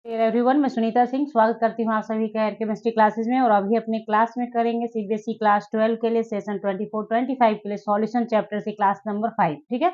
Everyone, मैं सुनीता सिंह स्वागत करती हूँ आप सभी का एयर केमिस्ट्री क्लासेज में। और अभी अपने क्लास में करेंगे सीबीएसई क्लास 12 के लिए सेशन 24-25 के लिए सॉल्यूशन चैप्टर की क्लास नंबर 5। ठीक है,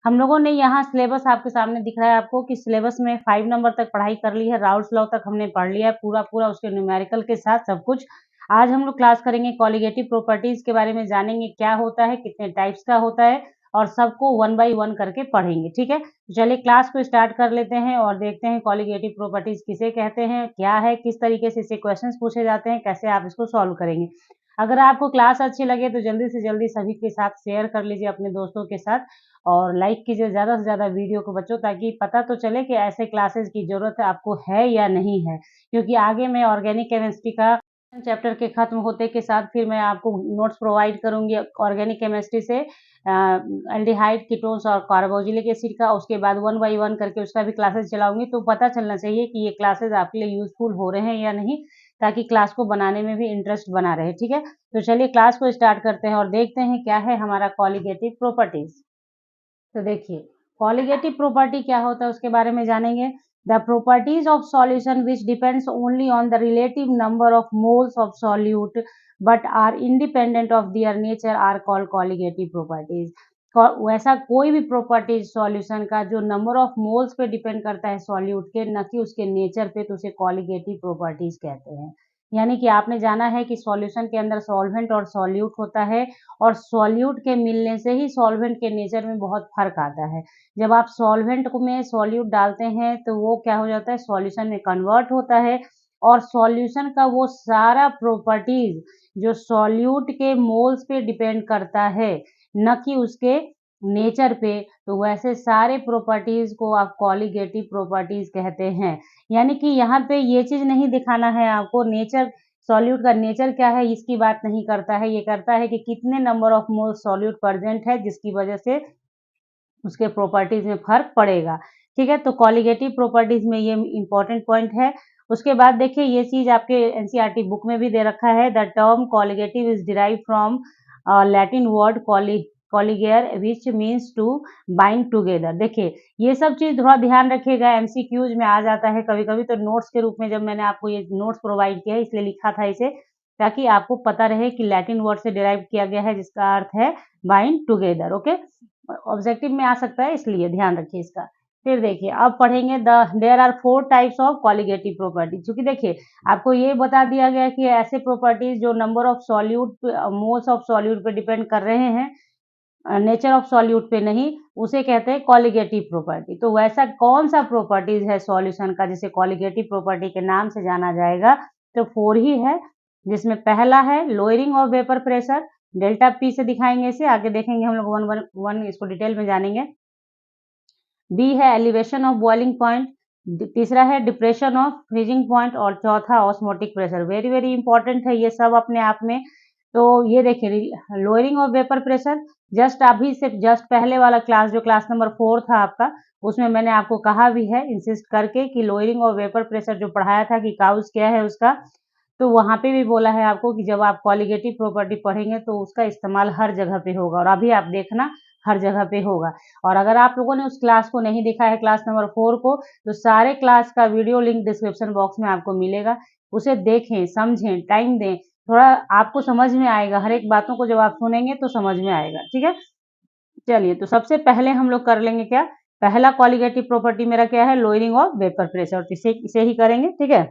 हम लोगों ने यहाँ सिलेबस आपके सामने दिख रहा है आपको कि सिलेबस में 5 नंबर तक पढ़ाई कर ली है। राउल्स लॉ तक हमने पढ़ लिया है पूरा उसके न्यूमेरिकल के साथ सब कुछ। आज हम लोग क्लास करेंगे कॉलिगेटिव प्रॉपर्टीज के बारे में, जानेंगे क्या होता है, कितने टाइप्स का होता है और सबको 1 बाय 1 करके पढ़ेंगे। ठीक है, चलिए क्लास को स्टार्ट कर लेते हैं और देखते हैं कॉलिगेटिव प्रॉपर्टीज किसे कहते हैं, क्या है, किस तरीके से इससे क्वेश्चंस पूछे जाते हैं, कैसे आप इसको सॉल्व करेंगे। अगर आपको क्लास अच्छी लगे तो जल्दी से जल्दी सभी के साथ शेयर कर लीजिए अपने दोस्तों के साथ और लाइक कीजिए ज़्यादा से ज़्यादा वीडियो को बच्चों, ताकि पता तो चले कि ऐसे क्लासेस की ज़रूरत आपको है या नहीं है। क्योंकि आगे मैं ऑर्गेनिक केमिस्ट्री का चैप्टर के खत्म होते के साथ फिर मैं आपको नोट्स प्रोवाइड करूंगी ऑर्गेनिक केमिस्ट्री से एल्डिहाइड, कीटोन्स और कार्बोक्सिलिक एसिड का। उसके बाद 1 बाय 1 करके उसका भी क्लासेस चलाऊंगी, तो पता चलना चाहिए कि ये क्लासेस आपके लिए यूजफुल हो रहे हैं या नहीं, ताकि क्लास को बनाने में भी इंटरेस्ट बना रहे। ठीक है, तो चलिए क्लास को स्टार्ट करते हैं और देखते हैं क्या है हमारा कॉलिगेटिव प्रॉपर्टीज। तो देखिए, कॉलिगेटिव प्रॉपर्टी क्या होता है उसके बारे में जानेंगे। The properties of solution which depends only on the relative number of moles of solute but are independent of their nature are called colligative properties. वैसा कोई भी प्रॉपर्टीज सॉल्यूशन का जो नंबर ऑफ मोल्स पे डिपेंड करता है solute के, न कि उसके नेचर पे, तो उसे कॉलिगेटिव प्रॉपर्टीज कहते हैं। यानी कि आपने जाना है कि सॉल्यूशन के अंदर सॉल्वेंट और सॉल्यूट होता है और सॉल्यूट के मिलने से ही सॉल्वेंट के नेचर में बहुत फर्क आता है। जब आप सॉल्वेंट में सॉल्यूट डालते हैं तो वो क्या हो जाता है, सॉल्यूशन में कन्वर्ट होता है और सॉल्यूशन का वो सारा प्रॉपर्टीज जो सॉल्यूट के मोल्स पे डिपेंड करता है, न कि उसके नेचर पे, तो वैसे सारे प्रॉपर्टीज को आप कॉलिगेटिव प्रॉपर्टीज कहते हैं। यानी कि यहाँ पे ये चीज नहीं दिखाना है आपको नेचर, सॉल्यूट का नेचर क्या है इसकी बात नहीं करता है, ये करता है कि कितने number of mole solute present है जिसकी वजह से उसके प्रॉपर्टीज में फर्क पड़ेगा। ठीक है, तो कॉलिगेटिव प्रॉपर्टीज में ये इंपॉर्टेंट पॉइंट है। उसके बाद देखिए, ये चीज आपके एनसीईआरटी बुक में भी दे रखा है। The term colligative is derive from Latin word colligare which means to bind together. देखिए, ये सब चीज थोड़ा ध्यान रखिएगा, एमसीक्यूज में आ जाता है कभी कभी, तो नोट्स के रूप में जब मैंने आपको ये नोट्स प्रोवाइड किया है इसलिए लिखा था इसे, ताकि आपको पता रहे कि लैटिन वर्ड से डिराइव किया गया है जिसका अर्थ है बाइंड टुगेदर। ओके, ऑब्जेक्टिव में आ सकता है, इसलिए ध्यान रखिए इसका। फिर देखिए, अब पढ़ेंगे there are 4 types of colligative property. क्योंकि देखिए, आपको ये बता दिया गया कि ऐसे प्रॉपर्टीज जो number of solute, moles of solute पे डिपेंड कर रहे हैं, नेचर ऑफ सॉल्यूट पे नहीं, उसे कहते हैं कॉलिगेटिव प्रॉपर्टी। तो वैसा कौन सा प्रॉपर्टीज है सॉल्यूशन का जिसे कॉलिगेटिव प्रॉपर्टी के नाम से जाना जाएगा, तो 4 ही है। जिसमें पहला है lowering of vapour pressure, delta P से दिखाएंगे इसे, आगे देखेंगे हम लोग 1 इसको डिटेल में जानेंगे। बी है एलिवेशन ऑफ बॉइलिंग पॉइंट, तीसरा है डिप्रेशन ऑफ फ्रीजिंग पॉइंट और चौथा osmotic pressure. Very very important है ये सब अपने आप में। तो ये देखिए, lowering of vapour pressure, just अभी से जस्ट पहले वाला क्लास जो क्लास नंबर 4 था आपका, उसमें मैंने आपको कहा भी है इंसिस्ट करके कि लोअरिंग ऑफ वेपर प्रेशर जो पढ़ाया था कि काउज क्या है उसका, तो वहाँ पे भी बोला है आपको कि जब आप कॉलिगेटिव प्रॉपर्टी पढ़ेंगे तो उसका इस्तेमाल हर जगह पे होगा, और अभी आप देखना हर जगह पे होगा। और अगर आप लोगों ने उस क्लास को नहीं देखा है क्लास नंबर 4 को, तो सारे क्लास का वीडियो लिंक डिस्क्रिप्शन बॉक्स में आपको मिलेगा, उसे देखें, समझें, टाइम दें, थोड़ा आपको समझ में आएगा। हर एक बातों को जब आप सुनेंगे तो समझ में आएगा। ठीक है, चलिए, तो सबसे पहले हम लोग कर लेंगे क्या, पहला कॉलिगेटिव प्रॉपर्टी मेरा क्या है, लोअरिंग ऑफ वेपर प्रेशर, इसे ही करेंगे। ठीक है,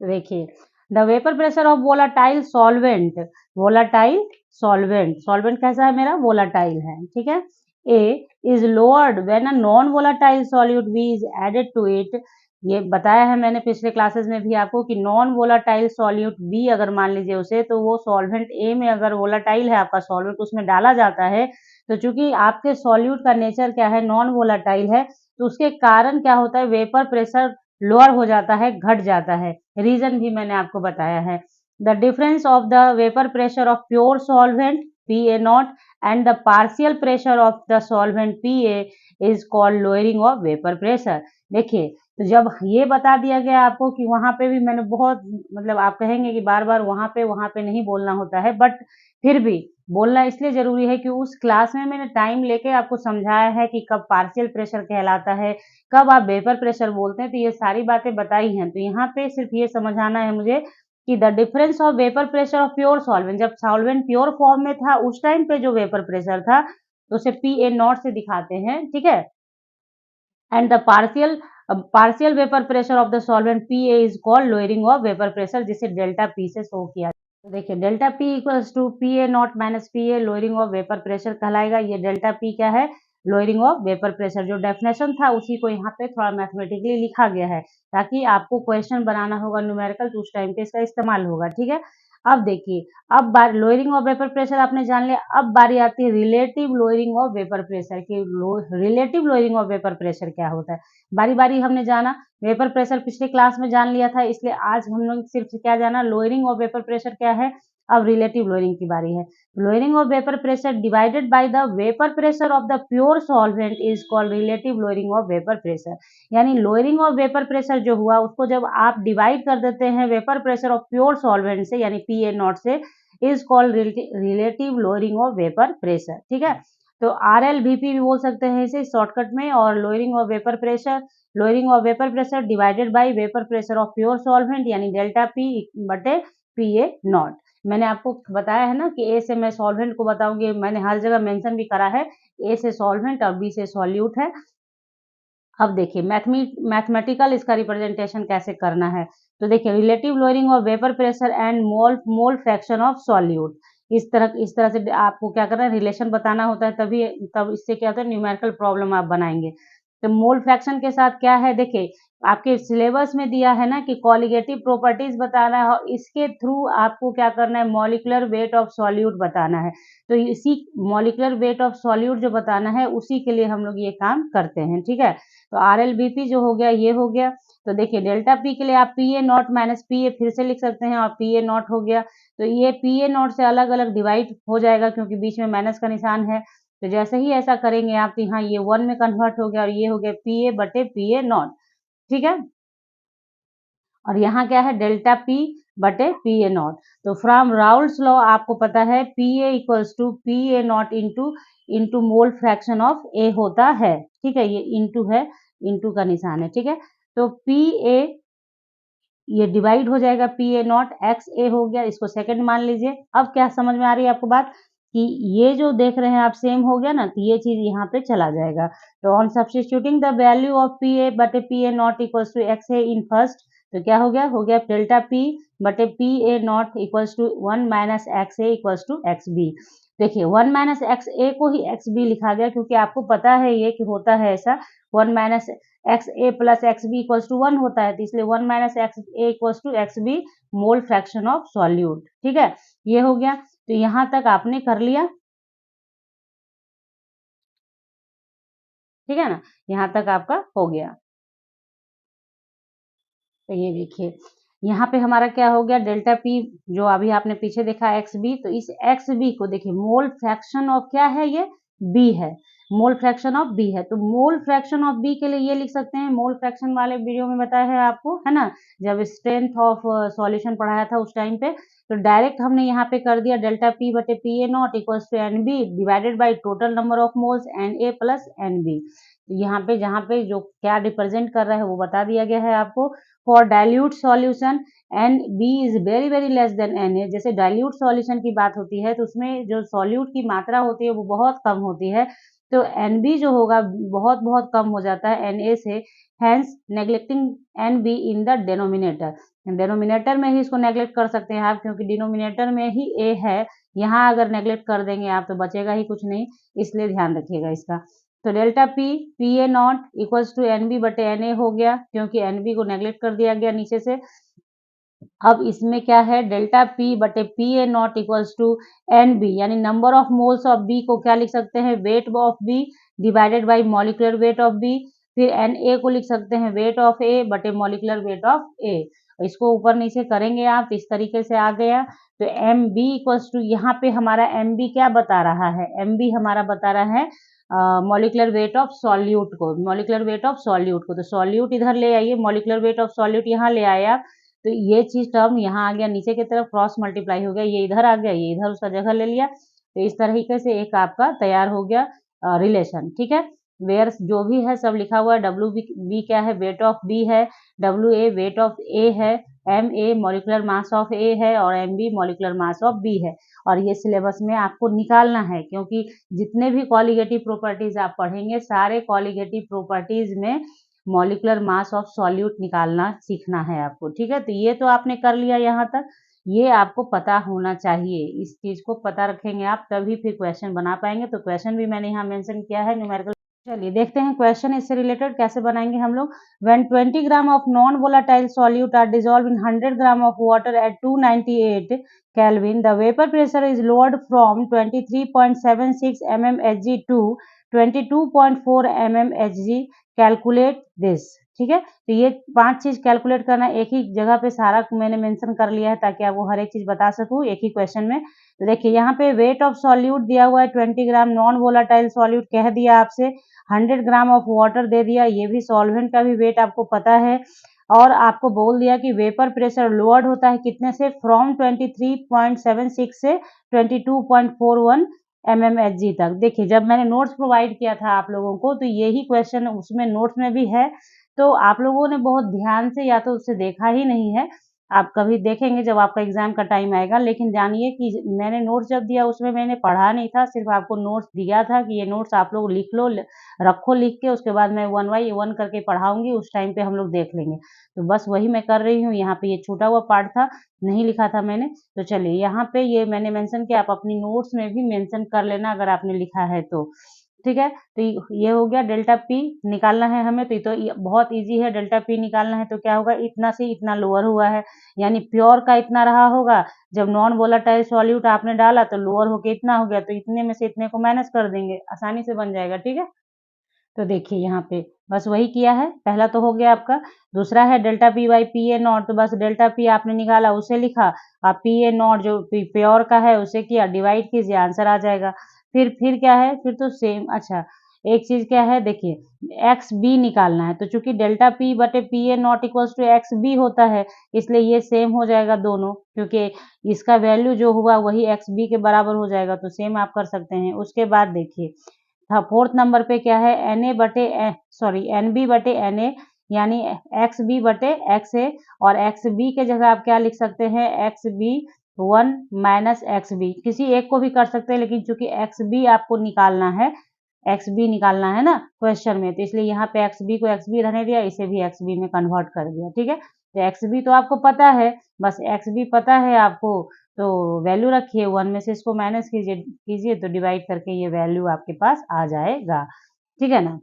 देखिए, the vapour pressure of volatile solvent, volatile solvent, solvent कैसा है मेरा, वोलाटाइल है। ठीक है, A is lowered when a non volatile solute B is added to it. ये बताया है मैंने पिछले क्लासेस में भी आपको कि नॉन वोलाटाइल सॉल्यूट बी अगर मान लीजिए उसे, तो वो सॉल्वेंट ए में अगर वोलाटाइल है आपका सॉल्वेंट, उसमें डाला जाता है, तो चूंकि आपके सॉल्यूट का नेचर क्या है, नॉन वोलाटाइल है, तो उसके कारण क्या होता है, वेपर प्रेशर लोअर हो जाता है, घट जाता है। रीजन भी मैंने आपको बताया है। The difference of the vapour pressure of pure solvent P A not and the partial pressure of the solvent P A is called lowering of vapour pressure. देखिए, तो जब ये बता दिया गया आपको कि वहां पे भी मैंने बहुत, मतलब आप कहेंगे कि बार बार वहां पे नहीं बोलना होता है, बट फिर भी बोलना इसलिए जरूरी है कि उस क्लास में मैंने टाइम लेके आपको समझाया है कि कब पार्शियल प्रेशर कहलाता है, कब आप वेपर प्रेशर बोलते हैं, तो ये सारी बातें बताई हैं। तो यहाँ पे सिर्फ ये समझाना है मुझे कि the difference of vapour pressure of pure solvent, जब सॉल्वेंट प्योर फॉर्म में था उस टाइम पे जो वेपर प्रेशर था तो उसे पी ए नॉट से दिखाते हैं, ठीक है। And the partial vapour pressure of the solvent P A is called lowering of vapour pressure, जिसे डेल्टा पी से शो किया। तो देखिए, delta P equals to P A not minus P A lowering of vapour pressure कहलाएगा। ये delta P क्या है? Lowering of vapour pressure. जो डेफिनेशन था उसी को यहाँ पे थोड़ा मैथमेटिकली लिखा गया है, ताकि आपको क्वेश्चन बनाना होगा न्यूमेरिकल तो उस टाइम पे इसका इस्तेमाल होगा, ठीक है। अब देखिए, अब बार लोअरिंग ऑफ वेपर प्रेशर आपने जान लिया, अब बारी आती है relative lowering of vapour pressure की। Relative lowering of vapour pressure क्या होता है, बारी बारी हमने जाना। वेपर प्रेशर पिछले क्लास में जान लिया था, इसलिए आज हम लोग सिर्फ क्या जाना, लोअरिंग ऑफ वेपर प्रेशर क्या है। अब रिलेटिव लोअरिंग की बारी है। Lowering of vapour pressure divided by the vapour pressure of the pure solvent is called relative lowering of vapour pressure. यानी लोअरिंग ऑफ वेपर प्रेशर जो हुआ उसको जब आप डिवाइड कर देते हैं vapour pressure of pure solvent से, यानी पी ए नॉट से, is called relative lowering of vapour pressure, ठीक है। तो आर एल वी पी भी बोल सकते हैं इसे शॉर्टकट में। और lowering of vapour pressure, lowering of vapour pressure divided by vapour pressure of pure solvent, यानी डेल्टा पी बटे पी ए नॉट। मैंने आपको बताया है ना कि ए से मैं सॉल्वेंट को बताऊंगी, मैंने हर जगह मेंशन भी करा है, ए से सॉल्वेंट और बी से सॉल्यूट है। अब देखिए मैथमेटिकल इसका रिप्रेजेंटेशन कैसे करना है। तो देखिए, relative lowering of vapour pressure and mole fraction of solute. इस तरह से आपको क्या करना है, रिलेशन बताना होता है, तब इससे क्या होता है, न्यूमेरिकल प्रॉब्लम आप बनाएंगे। तो मोल फ्रैक्शन के साथ क्या है, देखिए आपके सिलेबस में दिया है ना कि कॉलिगेटिव प्रॉपर्टीज बताना है, और इसके थ्रू आपको क्या करना है, मॉलिक्यूलर वेट ऑफ सॉल्यूट बताना है। तो इसी मॉलिक्यूलर वेट ऑफ सॉल्यूट जो बताना है उसी के लिए हम लोग ये काम करते हैं, ठीक है। तो आर एल बी पी जो हो गया ये हो गया। तो देखिए, डेल्टा पी के लिए आप P A not minus P ए फिर से लिख सकते हैं, और पी ए नॉट हो गया। तो ये पी ए नॉट से अलग अलग डिवाइड हो जाएगा क्योंकि बीच में माइनस का निशान है। तो जैसे ही ऐसा करेंगे आप, तो यहाँ ये 1 में कन्वर्ट हो गया और ये हो गया पी ए बटे पी ए नॉट, ठीक है। और यहाँ क्या है, डेल्टा पी बटे पी ए नॉट। तो फ्रॉम राउल्स लॉ आपको पता है P A equals to P A nought into into mole fraction of A होता है, ठीक है। ये इंटू है, इंटू का निशान है, ठीक है। तो पी ए ये डिवाइड हो जाएगा, पी ए नॉट एक्स ए हो गया, इसको सेकंड मान लीजिए। अब क्या समझ में आ रही है आपको बात कि ये जो देख रहे हैं आप सेम हो गया ना, तो ये चीज यहाँ पे चला जाएगा। तो on substituting the value of P A बटे P A not equals to X A in first, तो क्या हो गया डेल्टा पी बटे P A not equals to 1 minus X A equals to X B. देखिए 1 माइनस एक्स ए को ही x B लिखा गया क्योंकि आपको पता है ये कि होता है ऐसा, 1 minus X A plus X B equals to 1 होता है, तो इसलिए 1 minus X A equals to X B mole fraction of solute, ठीक है। ये हो गया। तो यहाँ तक आपने कर लिया, ठीक है ना, यहाँ तक आपका हो गया। तो ये देखिए, यहाँ पे हमारा क्या हो गया, डेल्टा पी जो अभी आपने पीछे देखा एक्स बी, तो इस एक्स बी को देखिए मोल फ्रैक्शन ऑफ क्या है, ये बी है, मोल फ्रैक्शन ऑफ बी है। तो मोल फ्रैक्शन ऑफ बी के लिए ये लिख सकते हैं, मोल फ्रैक्शन वाले वीडियो में बताया है आपको, है ना, जब स्ट्रेंथ ऑफ सॉल्यूशन पढ़ाया था उस टाइम पे। तो डायरेक्ट हमने यहाँ पे कर दिया डेल्टा पी बटे P A not equals to N B divided by total number of moles N A plus N B. यहाँ पे जहाँ पे जो क्या रिप्रेजेंट कर रहा है वो बता दिया गया है आपको। For dilute solution N B is very very less than N A. जैसे डाइल्यूट सॉल्यूशन की बात होती है तो उसमें जो सॉल्यूट की मात्रा होती है वो बहुत कम होती है, तो एन बी जो होगा बहुत बहुत कम हो जाता है एन ए से। Hence neglecting N B in the denominator, denominator में ही इसको नेग्लेक्ट कर सकते हैं आप क्योंकि डिनोमिनेटर में ही ए है। यहाँ अगर नेग्लेक्ट कर देंगे आप तो बचेगा ही कुछ नहीं, इसलिए ध्यान रखिएगा इसका। तो delta P P A not equals to N B बटे एन ए हो गया क्योंकि एन बी को नेग्लेक्ट कर दिया गया नीचे से। अब इसमें क्या है, डेल्टा पी बटे P A not equals to N B, यानी number of moles of B को क्या लिख सकते हैं, weight of B divided by molecular weight of B. फिर एन ए को लिख सकते हैं वेट ऑफ ए बटे मॉलिकुलर वेट ऑफ ए। इसको ऊपर नीचे करेंगे आप, इस तरीके से आ गया। तो एम बी इक्वल्स टू, यहाँ पे हमारा एम बी क्या बता रहा है, एम बी हमारा बता रहा है मॉलिकुलर वेट ऑफ सॉल्यूट को, मॉलिकुलर वेट ऑफ सॉल्यूट को, तो सॉल्यूट इधर ले आइए, मॉलिकुलर वेट ऑफ सॉल्यूट यहाँ ले आए आप, तो ये चीज टर्म यहाँ आ गया, नीचे की तरफ क्रॉस मल्टीप्लाई हो गया, ये इधर आ गया, ये इधर उसका जगह ले लिया, तो इस तरीके से एक आपका तैयार हो गया रिलेशन। ठीक है, वेयर जो भी है सब लिखा हुआ है, डब्ल्यू बी क्या है, वेट ऑफ बी है, W A weight of A है, M A molecular mass of A है, और M B molecular mass of B है। और ये सिलेबस में आपको निकालना है, क्योंकि जितने भी कॉलिगेटिव प्रॉपर्टीज आप पढ़ेंगे, सारे कॉलिगेटिव प्रॉपर्टीज में मॉलिकुलर मास ऑफ सॉल्यूट निकालना सीखना है आपको। ठीक है, तो ये तो आपने कर लिया यहाँ तक, ये आपको पता होना चाहिए, इस चीज को पता रखेंगे आप तभी फिर क्वेश्चन बना पाएंगे। तो क्वेश्चन भी मैंने यहाँ मेंशन किया है न्यूमेरिकल। चलिए देखते हैं क्वेश्चन इससे रिलेटेड कैसे बनाएंगे हम लोग। When 20 gram of non volatile solute are dissolve in 100 gram of water at 298 Kelvin, the vapor pressure is lowered from 23.76 mmHg to 22.4 mmHg. Calculate this. ठीक है, तो ये 5 चीज कैलकुलेट करना, एक ही जगह पे सारा मैंने मेंशन कर लिया है ताकि आपको हर एक चीज बता सकूं एक ही क्वेश्चन में। तो देखिए यहाँ पे वेट ऑफ सॉल्यूट दिया हुआ है 20 ग्राम, नॉन वोलाटाइल सॉल्यूट कह दिया आपसे, 100 ग्राम ऑफ वाटर दे दिया, ये भी सॉल्वेंट का भी वेट आपको पता है, और आपको बोल दिया कि वेपर प्रेशर लोअर्ड होता है कितने से, फ्रॉम 23.76 से 22.41 mmHg तक। देखिए जब मैंने नोट्स प्रोवाइड किया था आप लोगों को, तो यही क्वेश्चन उसमें नोट्स में भी है, तो आप लोगों ने बहुत ध्यान से या तो उसे देखा ही नहीं है, आप कभी देखेंगे जब आपका एग्जाम का टाइम आएगा। लेकिन जानिए कि मैंने नोट्स जब दिया उसमें मैंने पढ़ा नहीं था, सिर्फ आपको नोट्स दिया था कि ये नोट्स आप लोग लिख लो, रखो लिख के, उसके बाद मैं 1 बाई 1 करके पढ़ाऊंगी, उस टाइम पे हम लोग देख लेंगे। तो बस वही मैं कर रही हूँ, यहाँ पे ये छूटा हुआ पार्ट था, नहीं लिखा था मैंने। तो चलिए यहाँ पे ये मैंने मेंशन किया, आप अपनी नोट्स में भी मेंशन कर लेना अगर आपने लिखा है तो। ठीक है, तो ये हो गया, डेल्टा पी निकालना है हमें, तो ये बहुत इजी है, डेल्टा पी निकालना है तो क्या होगा, इतना से इतना लोअर हुआ है, यानी प्योर का इतना रहा होगा, जब नॉन वोलाटाइल सॉल्यूट आपने डाला तो लोअर होके इतना हो गया, तो इतने में से इतने को माइनस कर देंगे, आसानी से बन जाएगा। ठीक है, तो देखिए यहाँ पे बस वही किया है, पहला तो हो गया आपका, दूसरा है delta P by P A nought, तो बस डेल्टा पी आपने निकाला उसे लिखा, और पी ए नॉट जो प्योर का है उसे किया, डिवाइड कीजिए, आंसर आ जाएगा। फिर क्या है, फिर तो सेम, अच्छा एक चीज क्या है, देखिए एक्स बी निकालना है, तो चूंकि डेल्टा पी बटे P A not equals to X B होता है, इसलिए ये सेम हो जाएगा दोनों, क्योंकि इसका वैल्यू जो हुआ वही एक्स बी के बराबर हो जाएगा, तो सेम आप कर सकते हैं। उसके बाद देखिए फोर्थ नंबर पे क्या है, एन ए बटे सॉरी एन बी बटे एन ए, यानी एक्स बी बटे एक्स ए, और एक्स बी के जगह आप क्या लिख सकते हैं, X B 1 minus X B, किसी एक को भी कर सकते हैं, लेकिन चूंकि एक्स बी आपको निकालना है, एक्स बी निकालना है ना क्वेश्चन में, तो इसलिए यहाँ पे एक्स बी को एक्स बी रहने दिया, इसे भी एक्स बी में कन्वर्ट कर दिया। ठीक है, तो एक्स बी तो आपको पता है, बस एक्स बी पता है आपको, तो वैल्यू रखिए, 1 में से इसको माइनस कीजिए तो डिवाइड करके ये वैल्यू आपके पास आ जाएगा। ठीक है ना,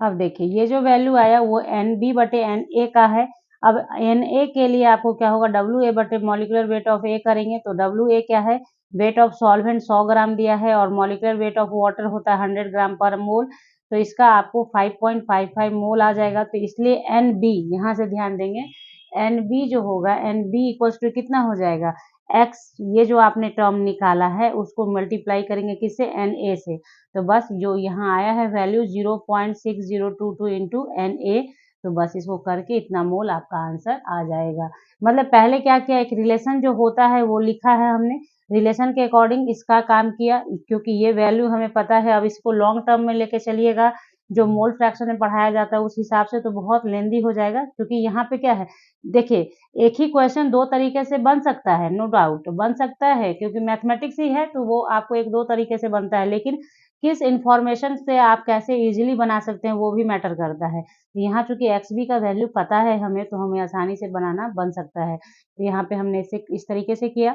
अब देखिए ये जो वैल्यू आया वो एन बी बटे एन ए का है। अब एन ए के लिए आपको क्या होगा, डब्ल्यू ए बटे मॉलिकुलर वेट ऑफ ए करेंगे, तो डब्ल्यू ए क्या है, वेट ऑफ सॉल्वेंट 100 ग्राम दिया है, और मॉलिकुलर वेट ऑफ वाटर होता है 100 ग्राम पर मोल, तो इसका आपको 5.55 मोल आ जाएगा। तो इसलिए एन बी, यहाँ से ध्यान देंगे, एन बी जो होगा, एन बी इक्वल्स टू कितना हो जाएगा, एक्स, ये जो आपने टर्म निकाला है उसको मल्टीप्लाई करेंगे किससे, एन ए से, तो बस जो यहाँ आया है वैल्यू 0.6022 इंटू एन ए, तो बस इसको करके इतना मोल आपका आंसर आ जाएगा। मतलब पहले क्या किया, एक रिलेशन जो होता है वो लिखा है हमने, रिलेशन के अकॉर्डिंग इसका काम किया, क्योंकि ये वैल्यू हमें पता है। अब इसको लॉन्ग टर्म में लेके चलिएगा, जो मोल फ्रैक्शन में पढ़ाया जाता है उस हिसाब से, तो बहुत लेंदी हो जाएगा, क्योंकि यहाँ पे क्या है, देखिए एक ही क्वेश्चन दो तरीके से बन सकता है, नो डाउट बन सकता है, क्योंकि मैथमेटिक्स ही है तो वो आपको एक दो तरीके से बनता है, लेकिन किस इंफॉर्मेशन से आप कैसे इजीली बना सकते हैं वो भी मैटर करता है। यहाँ चूंकि एक्स बी का वैल्यू पता है हमें, तो हमें आसानी से बनाना बन सकता है। तो यहाँ पे हमने इसे इस तरीके से किया,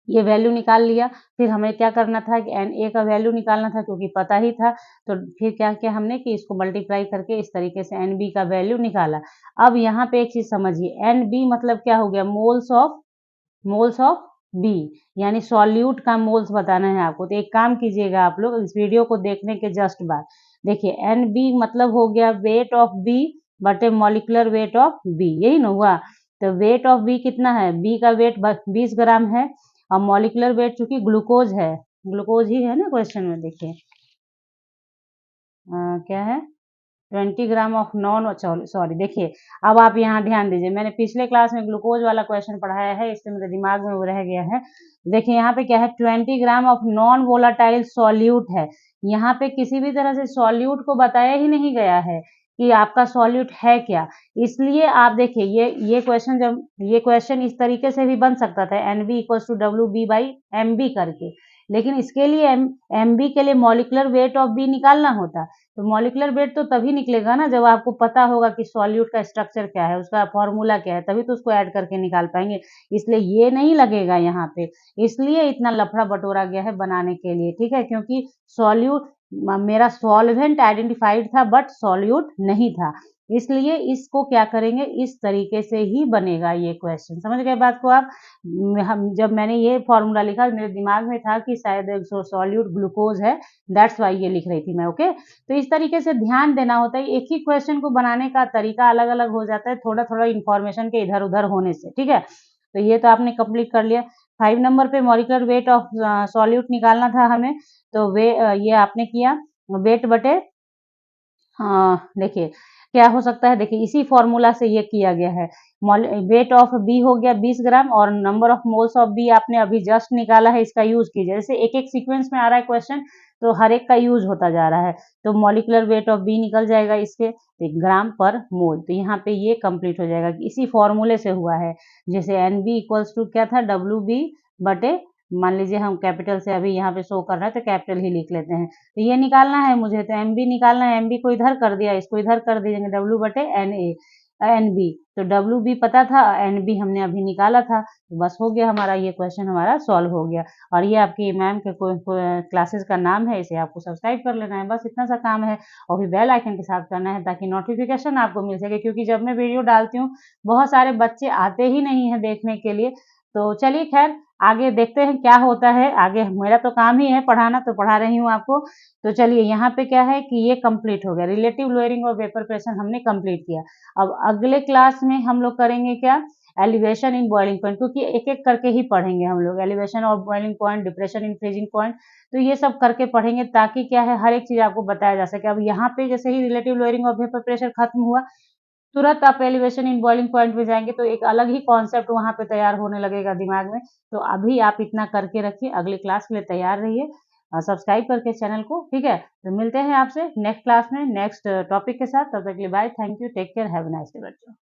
ये वैल्यू निकाल लिया, फिर हमें क्या करना था कि एन ए का वैल्यू निकालना था, क्योंकि पता ही था, तो फिर क्या किया हमने कि इसको मल्टीप्लाई करके इस तरीके से एन बी का वैल्यू निकाला। अब यहाँ पे एक चीज समझिए, एन बी मतलब क्या हो गया, मोल्स ऑफ बी, यानी सॉल्यूट का मोल्स बताना है आपको। तो एक काम कीजिएगा आप लोग, इस वीडियो को देखने के जस्ट बाद देखिए, एन बी मतलब हो गया वेट ऑफ बी बटे मॉलिकुलर वेट ऑफ बी, यही ना हुआ। तो वेट ऑफ बी कितना है, बी का वेट 20 ग्राम है, और मॉलिकुलर वेट चूंकि ग्लूकोज है, ग्लूकोज ही है ना क्वेश्चन में, देखिए क्या है 20 ग्राम ऑफ नॉन, सॉरी देखिए, अब आप यहाँ ध्यान दीजिए, मैंने पिछले क्लास में ग्लूकोज वाला क्वेश्चन पढ़ाया है, इससे मेरे दिमाग में वो रह गया है। देखिए यहाँ पे क्या है 20 gram of non volatile solute है, यहाँ पे किसी भी तरह से सॉल्यूट को बताया ही नहीं गया है कि आपका सॉल्यूट है क्या, इसलिए आप देखिए ये क्वेश्चन, जब ये क्वेश्चन इस तरीके से भी बन सकता था NB इक्वल्स टू WB/MB करके, लेकिन इसके लिए MB के लिए मॉलिक्यूलर वेट ऑफ B निकालना होता, तो मॉलिक्यूलर वेट तो तभी निकलेगा ना जब आपको पता होगा कि सॉल्यूट का स्ट्रक्चर क्या है, उसका फॉर्मूला क्या है, तभी तो उसको ऐड करके निकाल पाएंगे, इसलिए ये नहीं लगेगा यहाँ पे, इसलिए इतना लफड़ा बटोरा गया है बनाने के लिए, ठीक है, क्योंकि सॉल्यूट मेरा सॉल्वेंट आइडेंटिफाइड था बट सॉल्यूट नहीं था, इसलिए इसको क्या करेंगे, इस तरीके से ही बनेगा ये क्वेश्चन, समझ गए बात को आप। हम जब मैंने ये फॉर्मूला लिखा मेरे दिमाग में था कि शायद सॉल्यूट ग्लूकोज है, दैट्स वाई ये लिख रही थी मैं, ओके। तो इस तरीके से ध्यान देना होता है, एक ही क्वेश्चन को बनाने का तरीका अलग अलग हो जाता है, थोड़ा थोड़ा इंफॉर्मेशन के इधर उधर होने से, ठीक है। तो ये तो आपने कंप्लीट कर लिया। 5 नंबर पे मॉलिक्यूलर वेट ऑफ सॉल्यूट निकालना था हमें, तो ये आपने किया, वेट बटे देखिए क्या हो सकता है, देखिए इसी फॉर्मूला से ये किया गया है, वेट ऑफ बी हो गया 20 ग्राम और number of moles of B आपने अभी जस्ट निकाला है, इसका यूज कीजिए, जैसे एक एक सीक्वेंस में आ रहा है क्वेश्चन, तो हर एक का यूज होता जा रहा है, तो मॉलिक्यूलर वेट ऑफ बी निकल जाएगा इसके ग्राम पर मोल, तो यहाँ पे ये कंप्लीट हो जाएगा, इसी फॉर्मूले से हुआ है, जैसे NB इक्वल्स टू क्या था WB बटे, मान लीजिए हम कैपिटल से अभी यहाँ पे शो कर रहा है तो कैपिटल ही लिख लेते हैं, तो ये निकालना है मुझे, तो MB निकालना है, MB को इधर कर दिया, इसको इधर कर दीजिए, W बटे NB, तो WB पता था, NB हमने अभी निकाला था, तो बस हो गया हमारा, ये क्वेश्चन हमारा सॉल्व हो गया, और ये आपकी मैम के क्लासेस का नाम है, इसे आपको सब्सक्राइब कर लेना है, बस इतना सा काम है, और फिर बेल आइकन के साथ करना है ताकि नोटिफिकेशन आपको मिल सके, क्योंकि जब मैं वीडियो डालती हूँ बहुत सारे बच्चे आते ही नहीं है देखने के लिए, तो चलिए खैर आगे देखते हैं क्या होता है आगे, मेरा तो काम ही है पढ़ाना, तो पढ़ा रही हूँ आपको। तो चलिए यहाँ पे क्या है कि ये कंप्लीट हो गया, रिलेटिव लोअरिंग और वेपर प्रेशर हमने कंप्लीट किया। अब अगले क्लास में हम लोग करेंगे क्या, एलिवेशन इन बॉइलिंग पॉइंट, क्योंकि एक एक करके ही पढ़ेंगे हम लोग, एलिवेशन और boiling point, depression in freezing point, तो ये सब करके पढ़ेंगे ताकि क्या है हर एक चीज आपको बताया जा सके। अब यहाँ पे जैसे ही रिलेटिव लोअरिंग और वेपर प्रेशर खत्म हुआ, तुरंत आप एलिवेशन इन बॉइलिंग पॉइंट पे जाएंगे तो एक अलग ही कॉन्सेप्ट वहां पे तैयार होने लगेगा दिमाग में, तो अभी आप इतना करके रखिए, अगली क्लास के लिए तैयार रहिए, सब्सक्राइब करके चैनल को, ठीक है। तो मिलते हैं आपसे नेक्स्ट क्लास में नेक्स्ट टॉपिक के साथ, तब तक के लिए bye, thank you, take care, have a nice day बच्चों।